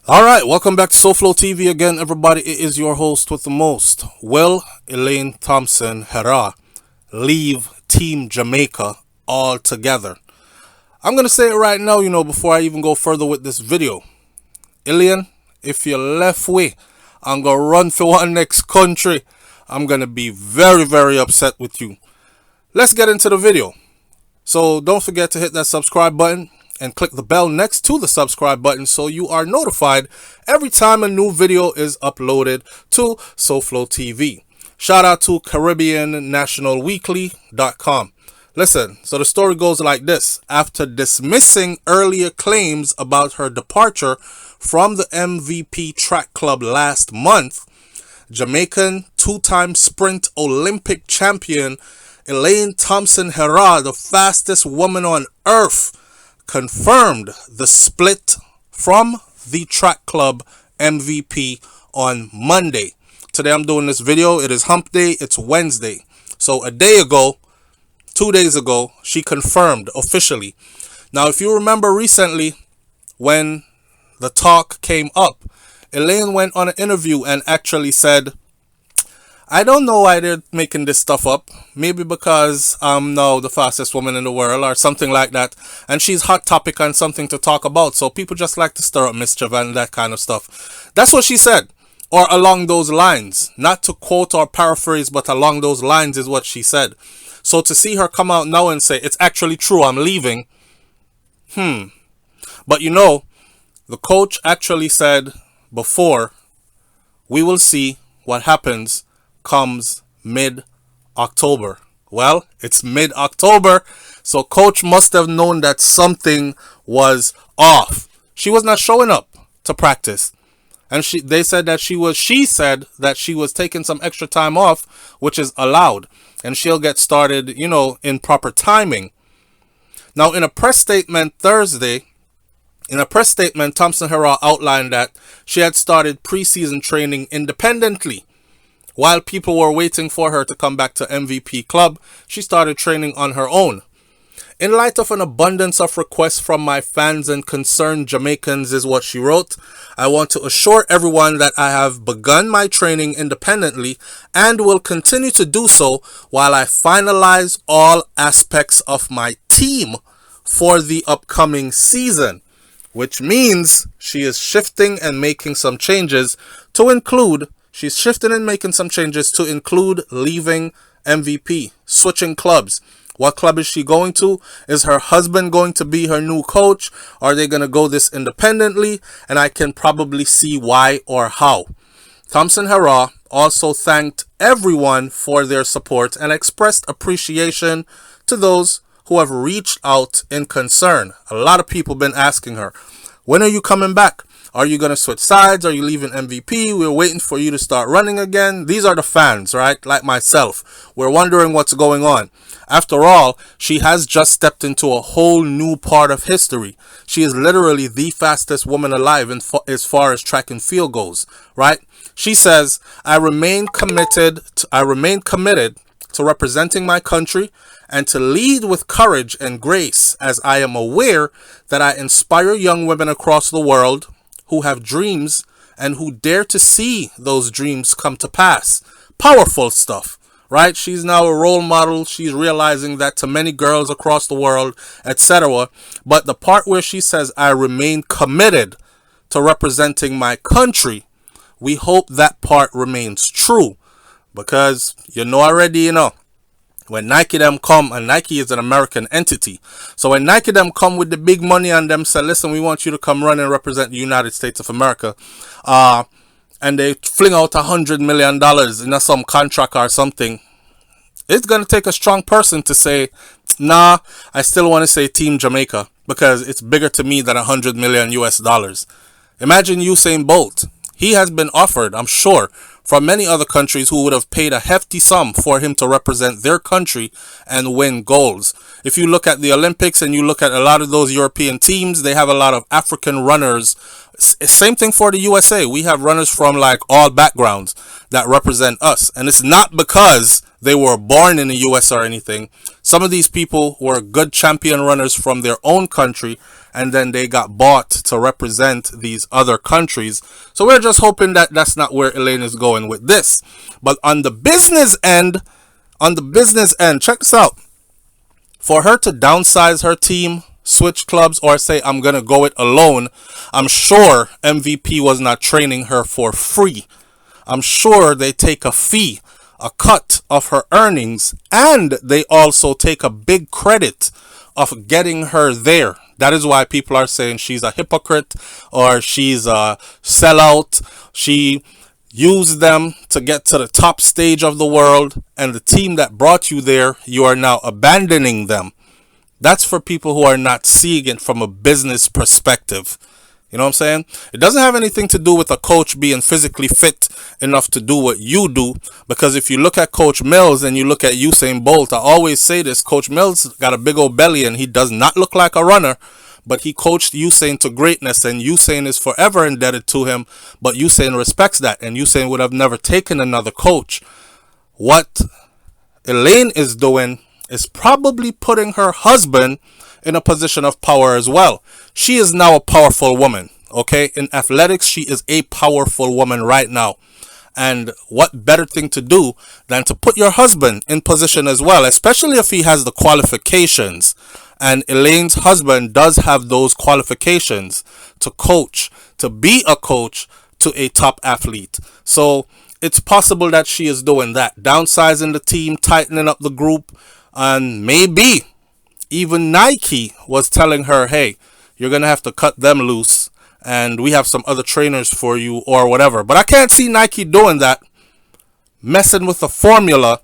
Alright, welcome back to SouFLoTV again, everybody. It is your host with the most. Will Elaine Thompson-Herah leave Team Jamaica altogether? I'm going to say it right now, before I even go further with this video. Elaine, if you left way and go run for one next country, I'm going to be very, very upset with you. Let's get into the video. So don't forget to hit that subscribe button and click the bell next to the subscribe button so you are notified every time a new video is uploaded to SouFLoTV. Shout out to CaribbeanNationalWeekly.com. Listen, so the story goes like this. After dismissing earlier claims about her departure from the MVP track club last month, Jamaican two-time sprint Olympic champion Elaine Thompson-Herah, the fastest woman on earth, confirmed the split from the track club MVP on Monday. Today I'm doing this video. It is hump day. It's Wednesday. So a day ago, 2 days ago, she confirmed officially. Now, if you remember recently when the talk came up, Elaine went on an interview and actually said, I don't know why they're making this stuff up. Maybe because I'm now the fastest woman in the world or something like that. And she's hot topic and something to talk about. So people just like to stir up mischief and that kind of stuff. That's what she said. Or along those lines. Not to quote or paraphrase, but along those lines is what she said. So to see her come out now and say, it's actually true, I'm leaving. But the coach actually said before, we will see what happens comes mid-October. Well, it's mid-October, so coach must have known that something was off. She was not showing up to practice. And she said that she was taking some extra time off, which is allowed. And she'll get started, in proper timing. Now, in a press statement Thursday, Thompson-Herah outlined that she had started preseason training independently. While people were waiting for her to come back to MVP Club, she started training on her own. In light of an abundance of requests from my fans and concerned Jamaicans, is what she wrote, I want to assure everyone that I have begun my training independently and will continue to do so while I finalize all aspects of my team for the upcoming season. Which means she is shifting and making some changes to include leaving MVP, switching clubs. What club is she going to? Is her husband going to be her new coach? Are they going to go this independently? And I can probably see why or how. Thompson-Herah also thanked everyone for their support and expressed appreciation to those who have reached out in concern. A lot of people been asking her, when are you coming back? Are you going to switch sides? Are you leaving MVP? We're waiting for you to start running again. These are the fans, right? Like myself. We're wondering what's going on. After all, she has just stepped into a whole new part of history. She is literally the fastest woman alive as far as track and field goes, right? She says, I remain committed to representing my country and to lead with courage and grace, as I am aware that I inspire young women across the world who have dreams and who dare to see those dreams come to pass. Powerful stuff, right? She's now a role model. She's realizing that to many girls across the world, etc. But the part where she says, I remain committed to representing my country, we hope that part remains true. Because already, when Nike them come, and Nike is an American entity. So when Nike them come with the big money and them say, listen, we want you to come run and represent the United States of America. And they fling out $100 million in some contract or something. It's going to take a strong person to say, nah, I still want to say Team Jamaica because it's bigger to me than $100 million US. Imagine Usain Bolt. He has been offered, I'm sure, from many other countries who would have paid a hefty sum for him to represent their country and win golds. If you look at the Olympics and you look at a lot of those European teams, they have a lot of African runners. Same thing for the USA. We have runners from like all backgrounds that represent us. And it's not because they were born in the US or anything. Some of these people were good champion runners from their own country, and then they got bought to represent these other countries. So we're just hoping that that's not where Elaine is going with this. But on the business end, check this out. For her to downsize her team, switch clubs, or say, I'm going to go it alone, I'm sure MVP was not training her for free. I'm sure they take a fee, a cut of her earnings, and they also take a big credit of getting her there. That is why people are saying she's a hypocrite or she's a sellout. She used them to get to the top stage of the world, and the team that brought you there, you are now abandoning them. That's for people who are not seeing it from a business perspective. You know what I'm saying? It doesn't have anything to do with a coach being physically fit enough to do what you do. Because if you look at Coach Mills and you look at Usain Bolt, I always say this, Coach Mills got a big old belly and he does not look like a runner. But he coached Usain to greatness, and Usain is forever indebted to him. But Usain respects that, and Usain would have never taken another coach. What Elaine is doing is probably putting her husband in a position of power as well. She is now a powerful woman, okay? In athletics, she is a powerful woman right now. And what better thing to do than to put your husband in position as well, especially if he has the qualifications. And Elaine's husband does have those qualifications to coach, to be a coach to a top athlete. So it's possible that she is doing that, downsizing the team, tightening up the group, and maybe even Nike was telling her, hey, you're going to have to cut them loose and we have some other trainers for you or whatever. But I can't see Nike doing that, messing with the formula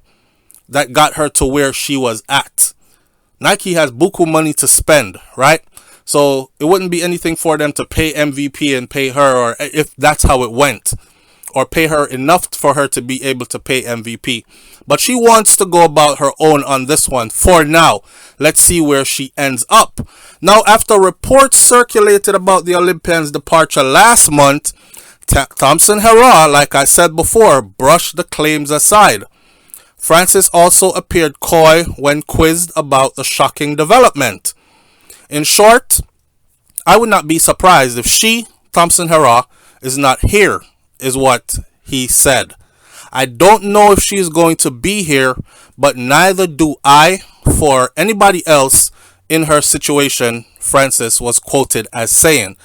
that got her to where she was at. Nike has buku money to spend, right? So it wouldn't be anything for them to pay MVP and pay her, or if that's how it went, or pay her enough for her to be able to pay MVP. But she wants to go about her own on this one for now. Let's see where she ends up. Now, after reports circulated about the Olympians' departure last month, Thompson-Herah, like I said before, brushed the claims aside. Francis also appeared coy when quizzed about the shocking development. In short, I would not be surprised if she, Thompson-Herah, is not here, is what he said. I don't know if she is going to be here, but neither do I for anybody else in her situation, Francis was quoted as saying.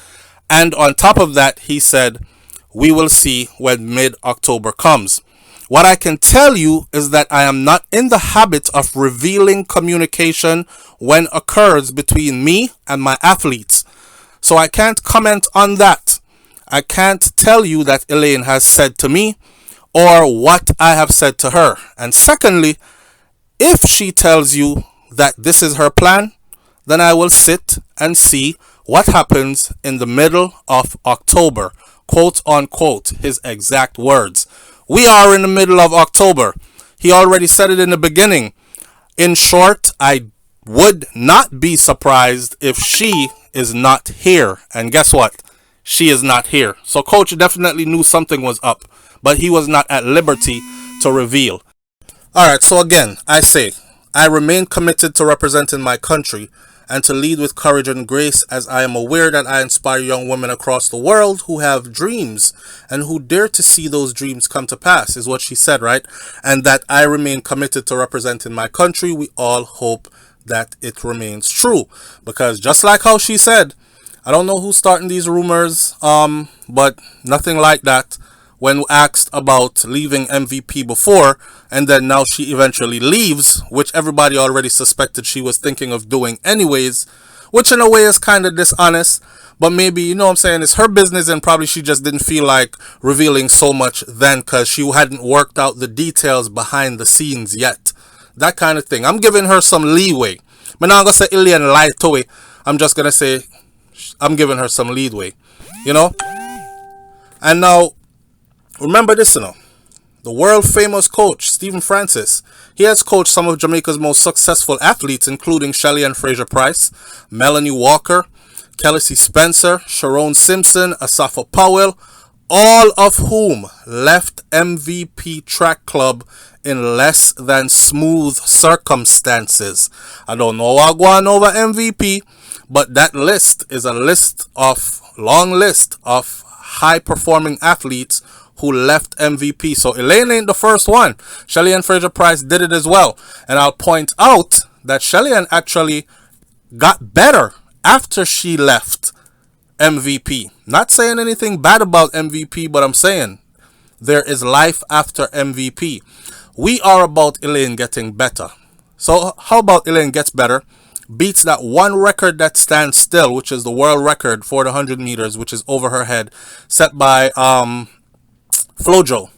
And on top of that, he said, we will see when mid-October comes. What I can tell you is that I am not in the habit of revealing communication when occurs between me and my athletes. So I can't comment on that. I can't tell you that Elaine has said to me or what I have said to her. And secondly, if she tells you that this is her plan, then I will sit and see what happens in the middle of October. Quote unquote, his exact words. We are in the middle of October. He already said it in the beginning. In short, I would not be surprised if she is not here. And guess what? She is not here. So coach definitely knew something was up, but he was not at liberty to reveal. Alright, so again, I say, I remain committed to representing my country and to lead with courage and grace, as I am aware that I inspire young women across the world who have dreams and who dare to see those dreams come to pass, is what she said, right? And that I remain committed to representing my country. We all hope that it remains true, because just like how she said, I don't know who's starting these rumors, but nothing like that. When asked about leaving MVP before, and then now she eventually leaves, which everybody already suspected she was thinking of doing anyways, which in a way is kind of dishonest, but maybe, you know what I'm saying, it's her business, and probably she just didn't feel like revealing so much then because she hadn't worked out the details behind the scenes yet. That kind of thing. I'm giving her some leeway. I'm not going to say Elaine lied to it. I'm just going to say I'm giving her some leeway, you know? And now, remember this, you know, the world famous coach, Stephen Francis, He has coached some of Jamaica's most successful athletes, including Shelly-Ann Fraser-Pryce, Melanie Walker, Kelsey Spencer, Sharon Simpson, Asafa Powell, all of whom left MVP Track Club in less than smooth circumstances. I don't know what going over MVP, but that list is a long list of high-performing athletes who left MVP. So Elaine ain't the first one. Shelly-Ann Fraser-Pryce did it as well. And I'll point out that Shelly-Ann actually got better after she left MVP. Not saying anything bad about MVP, but I'm saying there is life after MVP. We are about Elaine getting better. So how about Elaine gets better, beats that one record that stands still, which is the world record for the 100 meters, which is over her head, set by Flojo.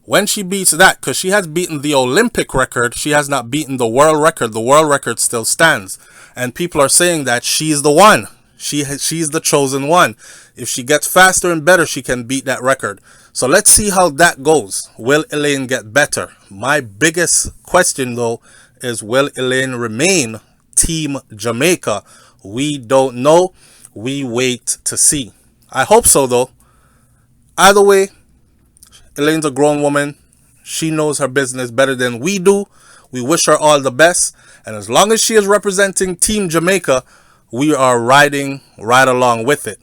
When she beats that, because she has beaten the Olympic record, she has not beaten the world record. The world record still stands. And people are saying that she's the one. She's the chosen one. If she gets faster and better, she can beat that record. So let's see how that goes. Will Elaine get better? My biggest question, though, is will Elaine remain Team Jamaica? We don't know. We wait to see. I hope so, though. Either way, Elaine's a grown woman. She knows her business better than we do. We wish her all the best. And as long as she is representing Team Jamaica, we are riding right along with it.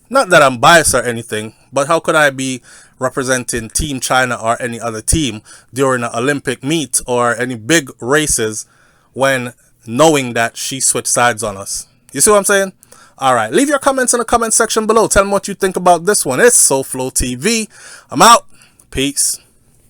Not that I'm biased or anything, but how could I be representing Team China or any other team during an Olympic meet or any big races when knowing that she switched sides on us? You see what I'm saying? All right, leave your comments in the comment section below. Tell me what you think about this one. It's SouFLoTV. I'm out. Peace.